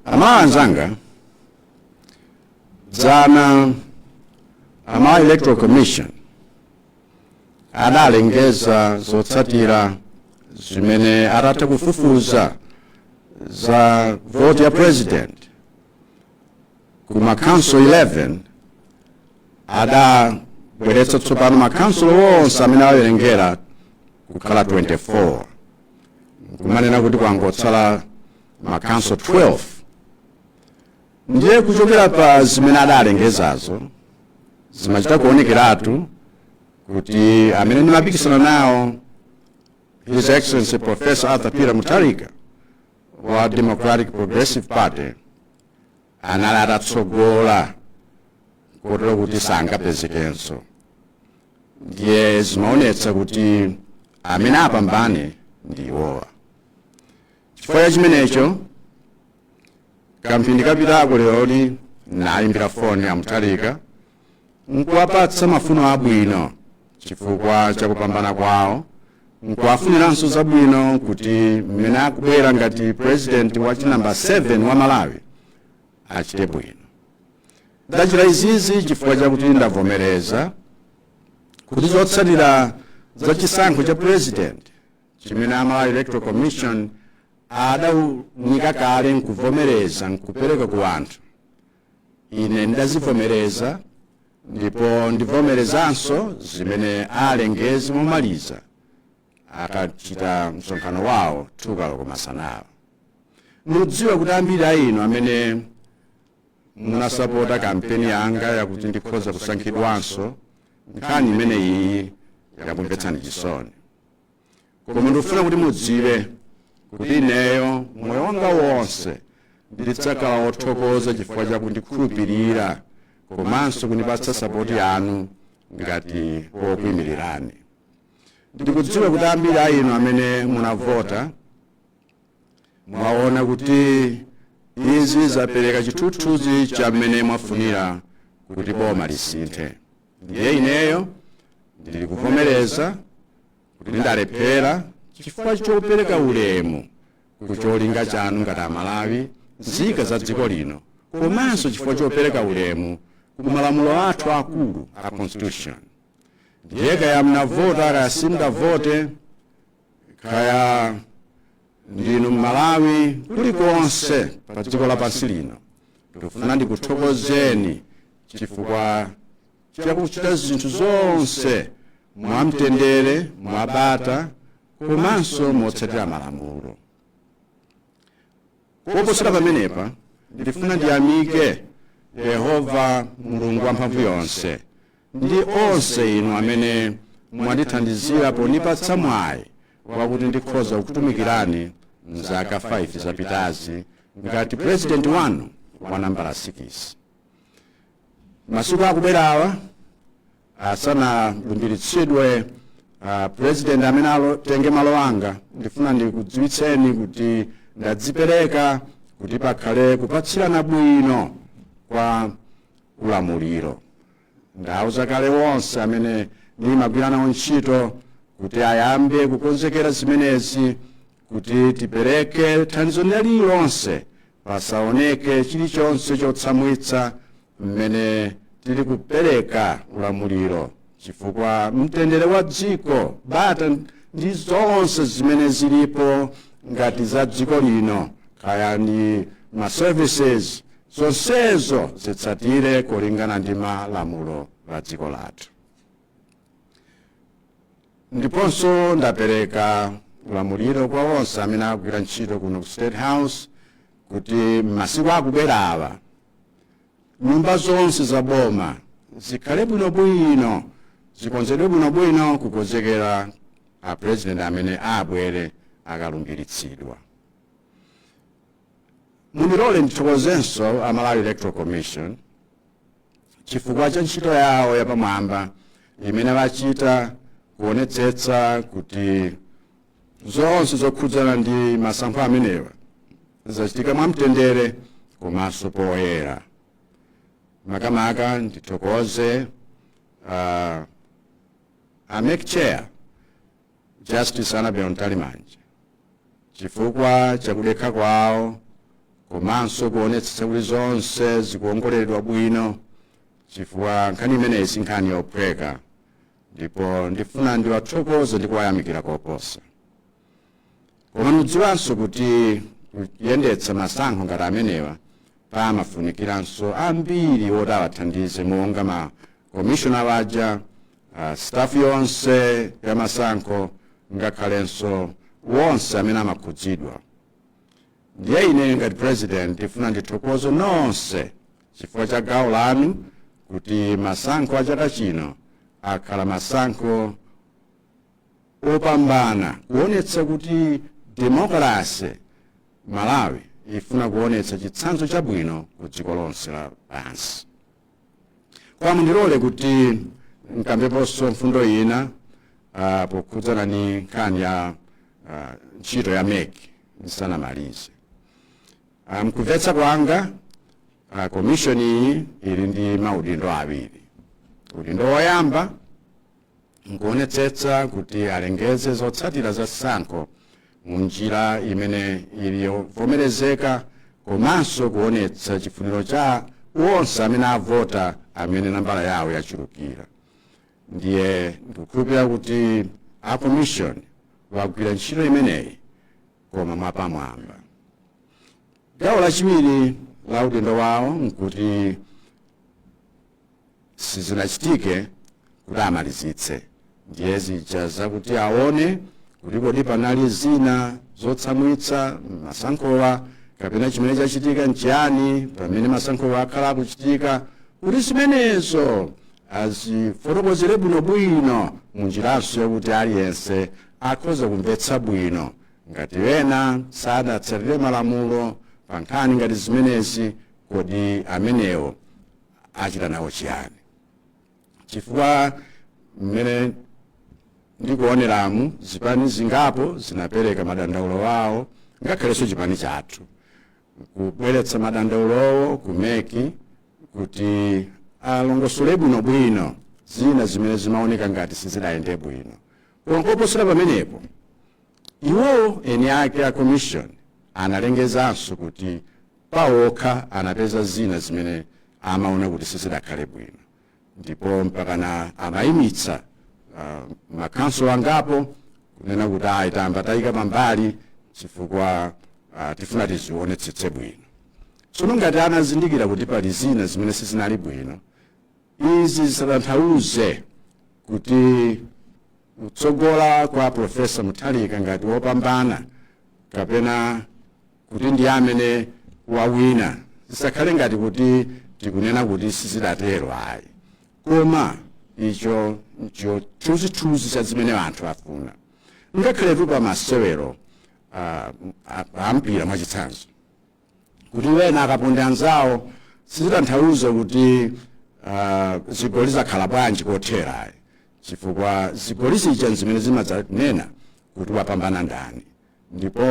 Anzanga dzana Electoral Commission adalengeza zotsatira zimene atatha kufufuza za vote ya president kuma council 11 adabweretsa tsopano makhansolo wonse amene awerengera kukhala 24 kumanena kuti kwangotsala makhansolo 12. Ndiye kuchokera pa zimene adalengezazo zimachita kuonekeratu kuti amene ndimapikisana nawo His Excellency Professor Arthur Peter Mutharika wa Democratic Progressive Party anali atatsogola kotero kuti sangapezekenso. Ndiye zimaonetsa kuti amene apambane ndi iwowa. Chifukwa chimenecho kamphindi kapitako lero nayimbira foni ya Mutharika nkuwapatsa mafuno abwino chifukwa chakupambana kwawo, nkuwafuniranso zabwino kuti mmene akubwera ngati president wa namba 7 wa Malawi achite bwino. Ndachita izizi chifukwa chakuti ndavomereza kuti zotsatira za chisankho cha president chimene Malawi Electoral Commission adawunika kale nkuvomereza nkupereka ku anthu. Ine ndazivomereza ndipo ndivomerezanso zimene alengezi momaliza akachita msonkhano wawo tukalo kumasanawo. Mudziwa kuti ambiri a inu amene munasapota kampeni yanga yakuti ndikhoza kusankhidwanso nkhani imene iyi yakumvetsani chisoni. Koma ndifuna kuti mudziwe kuti ineyo moyo wanga wonse ndidzakhala wothokoza chifukwa chakundikhulupirira komanso kundipatsa sapoti yanu ngati okuyimirirani. Ndikudziwa kuti ambiri a inu amene munavota mwaona kuti izi zapereka chithunzithunzi cha mmene mwafunira kuti boma lisinthe. Ndiye ineyo ndili kuvomereza kuti ndalephera chifukwa chopereka ulemu kucholinga chanu ngati Amalawi nzika za dziko lino, komanso chifukwa chopereka ulemu kumalamulo athu akulu a constitution. Ndiye kaya mnavota kaya simnavote, kaya ndinu Malawi kulikonse pa dziko lapansi lino, ndikufuna ndikuthokozeni chifukwa chakuchita zinthu zonse mwamtendere, mwabata, komanso motsatira malamulo. Koposera pamenepa ndifuna ndiyamike Yehova Mulungu wamphamvu yonse ndi onse inu amene mwandithandizira ponipatsa mwayi wakuti ndikhoza kukutumikirani mzaka 5 zapitazi ngati president wanu wa nambala 6. Masiku akubwerawa asanalumbiritsidwe president amene atenge malo anga, ndifuna ndikudziwitseni kuti ndadzipereka kuti pakhale kupatsirana bwino kwa ulamuliro. Ndauza kale wonse amene ndimagwira nawo ntchito kuti ayambe kukonzekera zimenezi kuti tipereke thandizo lililonse pasaoneke chilichonse chotsamwitsa mmene tili kupereka ulamuliro, chifukwa mtendere wa dziko, bata ndi zonse zimene zilipo ngati za dziko lino, kaya ndi ma services, zonsezo zitsatire kulingana ndi malamulo a dziko lathu. Ndiponso ndapereka ulamuliro kwa onse amene akugwira ntchito kuno ku State House kuti masiku akubwerawa nyumba zonse za boma zikhale bwinobwino, zikonzedwe bwinobwino kukonzekera a president amene abwere akalumbiritsidwa. Munilole ndithokozenso a Malawi Electoral Commission chifukwa cha ntchito yawo yapamwamba imene wachita kuonetsetsa kuti zonse zokhudzana ndi masankho amenewa zachitika mwamtendere komanso poyera. Makamaka ndithokoze AMEC Chair Justice Annabel Ntalimanje chifukwa chakudekha kwawo komanso kuonetsetsa kuti zonse zikuongoleredwa bwino, chifukwa nkhani imeneyi si nkhani yophweka, ndipo ndifuna ndiwathokoze ndi kuwayamikira koposa. Koma mudziwanso kuti kuyendetsa masankho ngati amenewa pamafunikiranso ambiri oti awathandize monga ma komishona waja, staff yonse ya masankho, ngakhalenso wonse amene amakhudzidwa. Ndiye ine ngati president ndifuna ndithokoze nonse chifukwa cha gawo lanu kuti masankho a chaka chino akhala masankho opambana, kuonetsa kuti demokrasi Malawi ifuna kuonetsa chitsanzo chabwino ku dziko lonse lapansi. Kwa mundilole kuti nkambeponso mfundo ina pokhudzana ni nkhani ya ntchito ya MEC ndisanamalize. Mkumvetsa kwanga komishoni iyi ili ndi maudindo awiri. Udindo woyamba nkuonetsetsa kuti alengeze zotsatira za sankho munjira imene iliyovomerezeka, komanso kuonetsa chifuniro cha wonse amene avota amene nambala yawo yachulukira. Ndiye ndikukhulupirira kuti a commission wagwira ntchito imeneyi koma mwapamwamba. Gawo lachiwiri la udindo wawo nkuti sizinachitike kuti amalizitse, ndiye zija zakuti aone kuti kodi panali zina zotsamwitsa masankhowa kapena chimene chachitika nchiyani pamene masankhowa akhala akuchitika, kuti zimenezo azifotokozere bwinobwino munjiranso yokuti aliyense akhoza kumvetsa bwino ngati wena sadatsatire malamulo pa nkhani ngati zimenezi, kodi amenewo achita nawo chiyani. Chifukwa mmene ndikuoneramu zipani zingapo zinapereka madandaulo wawo, ngakhalenso chipani chathu kubweretsa madandaulowo ku MEC kuti alongosole bwinobwino zina zimene zimaoneka ngati sizidayende bwino. Koma koposera pamenepo, iwowo eni ake a commission analengezanso kuti pawokha anapeza zina zimene amaona kuti sizidakhale bwino, ndipo mpakana amayimitsa makanso angapo kunena kuti ayitamba tayika pambali chifukwa tifuna tizionetsetse bwino. Tsono ngati anazindikira kuti pali zina zimene sizinali bwino, izi zisatanthauze kuti kutsogola kwa Profesa Mutharika ngati wopambana kapena kuti ndi amene wawina, zisakhale ngati kuti tikunena kuti sizidatero ayi, koma icho chithunzithunzi cha zimene anthu afuna. Ngakhale tu pa masewero ampira mwachitsanzo, kuti wena akaponda anzawo sizitanthauze kuti zigoli zakhala bwanji kothera ayi, chifukwa zigoli zija zimene zimadzanena kuti wapambana ndani. Ndipo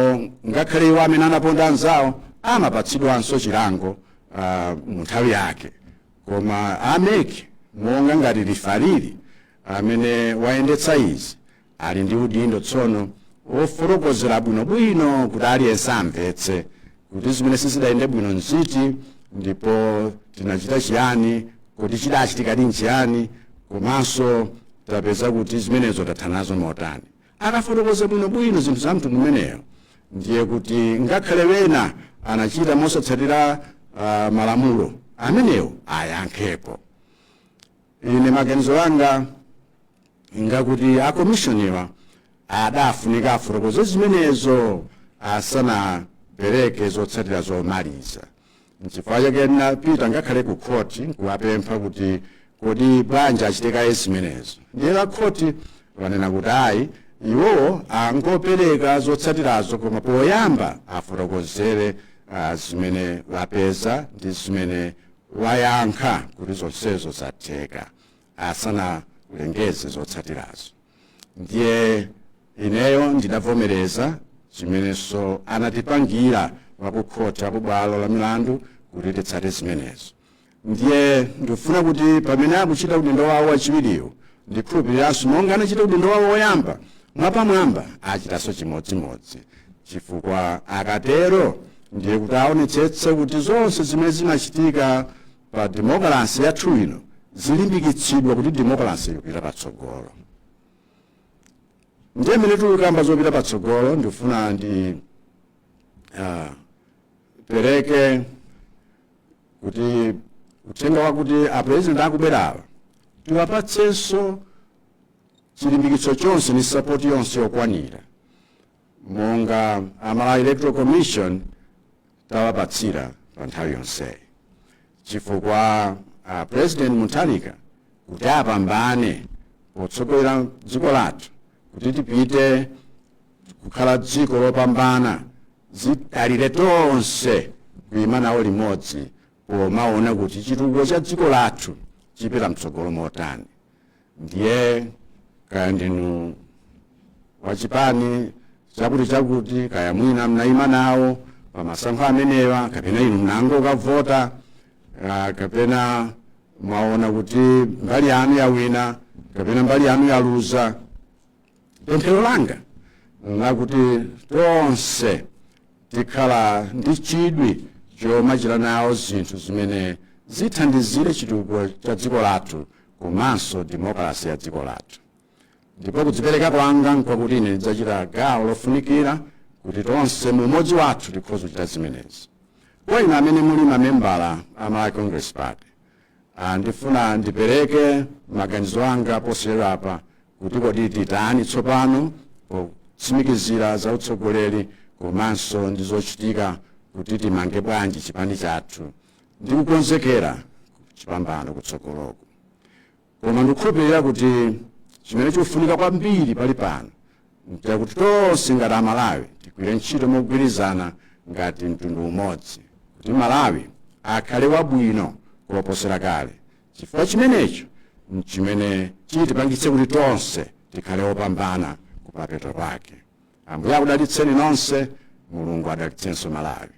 ngakhale iwo amene anaponda anzawo amapatsidwanso chilango mu nthawi yake, koma ameki monga ngati lifariri amene wayendetsa izi ali ndi udindo tsono ofotokozera bwinobwino kuti aliyense amvetse kuti zimene sizidayende bwino nziti, ndipo tinachita chiyani, kuti chidachitika ndi nchiyani, komanso tapeza kuti zimenezo tathanazo motani. Akafotokoza bwinobwino zinthu za mtundu umeneyo, ndiye kuti ngakhale wena anachita mosatsatira malamulo amenewo ayankhepo. Ine maganizo anga ngakuti akomishoniwa adafunika afotokoze zimenezo asanapereke zotsatira zomaliza. N'chifukwa chake ndinapita ngakhale ku khoti kuwapempha kuti kodi bwanji achitika zimenezo. Ndiye khoti wanena kuti ayi, iwowo angopereka zotsatirazo koma poyamba afotokozere zimene wapeza ndi zimene wayankha kuti zonsezo zatheka asana ulengeze zotsatirazo. Ndiye ineyo ndinavomereza zimenezo anatipangira wakukhoti akubwalo la milandu kuti titsate zimenezo. Ndiye ndifuna kuti pamene akuchita udindo wawo wachiwiriwo ndikhulupiriranso monga anachita udindo wawo woyamba mwapamwamba achitanso chimodzimodzi, chifukwa akatero ndiye kuti aonetsetse kuti zonse zimene zimachitika pa demokrasi yathu ino zilimbikitsidwa kuti demokrasi ikupita patsogolo. Ndiye mmene tikukamba zopita patsogolo ndifuna ndi pereke kuti uthenga wakuti apresident akubwerawa tiwapatsenso chilimbikitso chonse ni support yonse yokwanira monga Malawi Electoral Commission tawapatsira pa nthawi yonse, chifukwa President Mutharika kuti apambane potsogolera dziko lathu kuti tipite kukhala dziko lopambana zidalire tonse kuyima nawo limodzi pomaona kuti chitukuko cha dziko lathu chipita mtsogolo motani. Ndiye kaya ndinu wachipani chakuti kaya mwina mnayima nawo pamasankho amenewa kapena inu mnango ukavota kapena mwaona kuti mbali yanu yawina kapena mbali yanu yaluza, pemphero langa nakuti tonse tikhala ndi chidwi chomachita nawo zinthu zimene zithandizire chitukuko cha dziko lathu komanso demokrasi ya dziko lathu. Ndipo kudzipereka kwanga nkwakuti ine ndidzachita gawo lofunikira kuti tonse mumodzi wathu tikhoza kuchita zimenezi. Kwa ine amene muli mamembala a Malawi Congress Party ndifuna ndipereke maganizo anga poserapo kuti kodi titani tsopano potsimikizira za utsogoleri komanso ndi zochitika kuti timange bwanji chipani chathu ndi kukonzekera chipambano kutsogoloko. Koma ndikukhulupirira kuti chimene chikufunika kwambiri pali pano kuti tonse ngati Amalawi tigwire ntchito mogwirizana ngati mtundu umodzi kuti Malawi akhale wabwino kuposera kale, chifukwa chimenecho chimene chitipangitse kuti tonse tikhale opambana kumapeto pake. Ambuye akudalitseni nonse, Mulungu adalitsenso Malawi.